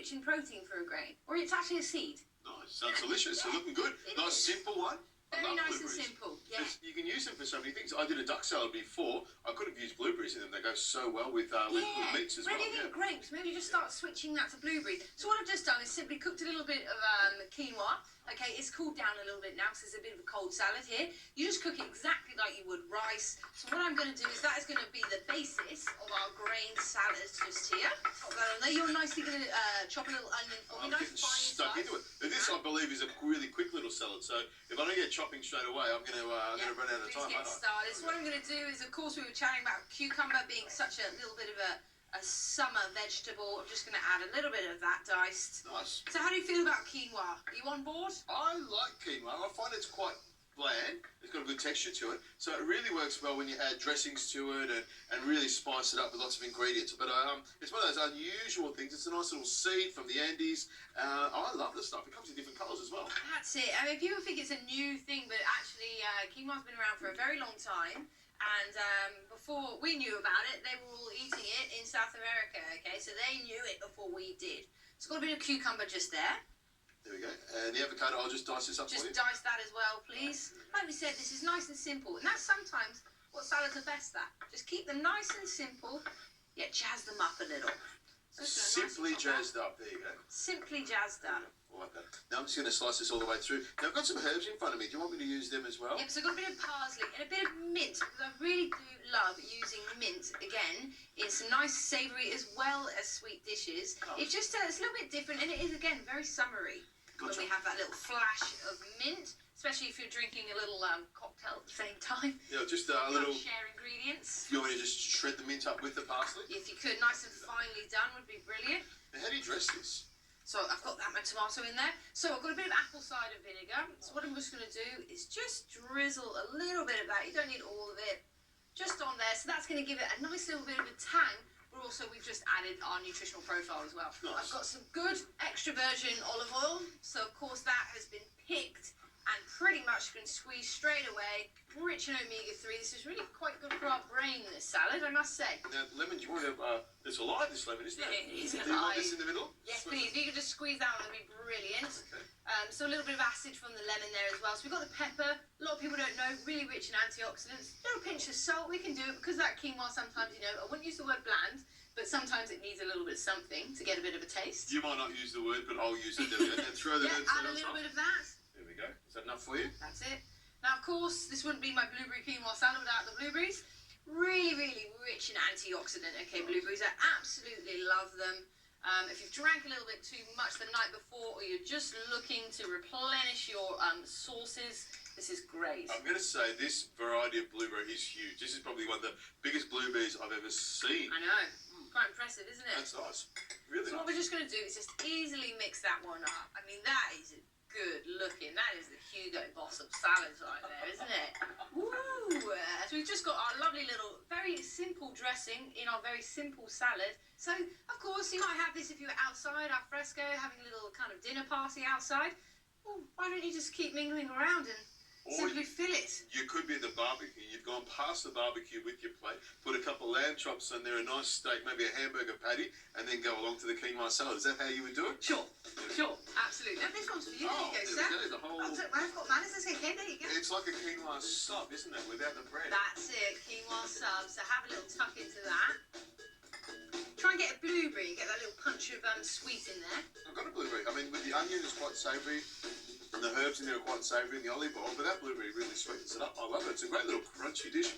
rich in protein for a grain, or it's actually a seed. Nice. Sounds delicious. Yeah, They're looking good. it Nice, is. simple one. Very nice and blueberries. simple. Yeah. You can use them for so many things. I did a duck salad before. I could have used blueberries in them. They go so well with meats as well. Maybe Yeah. grapes. Maybe just start switching that to blueberries. So what I've just done is simply cooked a little bit of quinoa. Okay, it's cooled down a little bit now because there's a bit of a cold salad here. You just cook it exactly like you would rice. So what I'm going to do is that is going to be the basis of our grain salad just here. Pop that on there. You're nicely going to chop a little onion for me. I'm getting stuck into it. Now, this, I believe, is a really quick little salad. So if I don't get chopping straight away, I'm going to run out of time. Get started. So what I'm going to do is, of course, we were chatting about cucumber being such a little bit of a summer vegetable. I'm just going to add a little bit of that diced. Nice. So how do you feel about quinoa? Are you on board? I like quinoa. I find it's quite bland. It's got a good texture to it. So it really works well when you add dressings to it and really spice it up with lots of ingredients. But it's one of those unusual things. It's a nice little seed from the Andes. I love the stuff. It comes in different colours as well. That's it. I mean, people think it's a new thing, but actually quinoa's been around for a very long time. And before we knew about it, they were all eating it in South America, okay? So they knew it before we did. It's got a bit of cucumber just there. There we go. And the avocado, I'll just dice this up for you. Just dice that as well, please. Like we said, this is nice and simple. And that's sometimes what salads are best at. Just keep them nice and simple, yet jazz them up a little. So Simply jazzed up. There you go. Simply jazzed up. I like that. Now I'm just going to slice this all the way through. Now I've got some herbs in front of me. Do you want me to use them as well? Yep, so I've got a bit of parsley and a bit of mint, because I really do love using mint, again, in some nice savoury as well as sweet dishes. Oh. It's just, it's a little bit different, and it is, again, very summery. Gotcha. When we have that little flash of mint, especially if you're drinking a little cocktail at the same time. Yeah, just a little... Share ingredients. You want me to just shred the mint up with the parsley? If you could, nice and finely done would be brilliant. Now, how do you dress this? So I've got that, my tomato in there. So I've got a bit of apple cider vinegar. So what I'm just going to do is just drizzle a little bit of that. You don't need all of it. Just on there. So that's going to give it a nice little bit of a tang. But also we've just added our nutritional profile as well. Nice. I've got some good extra virgin olive oil. So of course that has been picked and pretty much can squeeze straight away. Rich in omega-3. This is really quite good for our brain, this salad, I must say. Now, lemon, do you want to... it's alive, this lemon, isn't it? It is Do you want alive. this in the middle? Yes, please. If you could just squeeze that one, that'd be brilliant. Okay. So a little bit of acid from the lemon there as well. So we've got the pepper. A lot of people don't know, really rich in antioxidants. A little pinch of salt. We can do it because that quinoa sometimes, you know, I wouldn't use the word bland, but sometimes it needs a little bit of something to get a bit of a taste. You might not use the word, but I'll use it. There we go. And throw the Yeah, herbs add a on little top. bit of that. There we go. Is that enough for you? That's it. Now, of course, this wouldn't be my blueberry quinoa salad without the blueberries. Really, really rich in antioxidant. Okay, blueberries, I absolutely love them. If you've drank a little bit too much the night before, or you're just looking to replenish your sauces, this is great. I'm going to say this variety of blueberry is huge. This is probably one of the biggest blueberries I've ever seen. I know. Quite impressive, isn't it? That's nice. Really So what nice. we're just going to do is just easily mix that one up. I mean, that is good looking. That is the Hugo Boss of salads right there, isn't it? Woo! So we've just got our lovely little, very simple dressing in our very simple salad. So, of course, you might have this if you're outside, al fresco, having a little kind of dinner party outside. Well, why don't you just keep mingling around and simply fill it? You could be at the barbecue. You've gone past the barbecue with your plate, put a couple of lamb chops in there, a nice steak, maybe a hamburger patty, and then go along to the quinoa salad. Is that how you would do it? Sure, absolutely. Now, this one's for you. There you go, there sir. we go. The whole... I've got manners. That's okay. There you go. It's like a quinoa sub, isn't it, without the bread? That's it, quinoa sub. So have a little tuck into that. Try and get a blueberry, get that little punch of sweet in there. I've got a blueberry. I mean, with the onion, it's quite savoury. And the herbs in there are quite savoury, and the olive oil, but that blueberry really sweetens it up. I love it. It's a great little crunchy dish.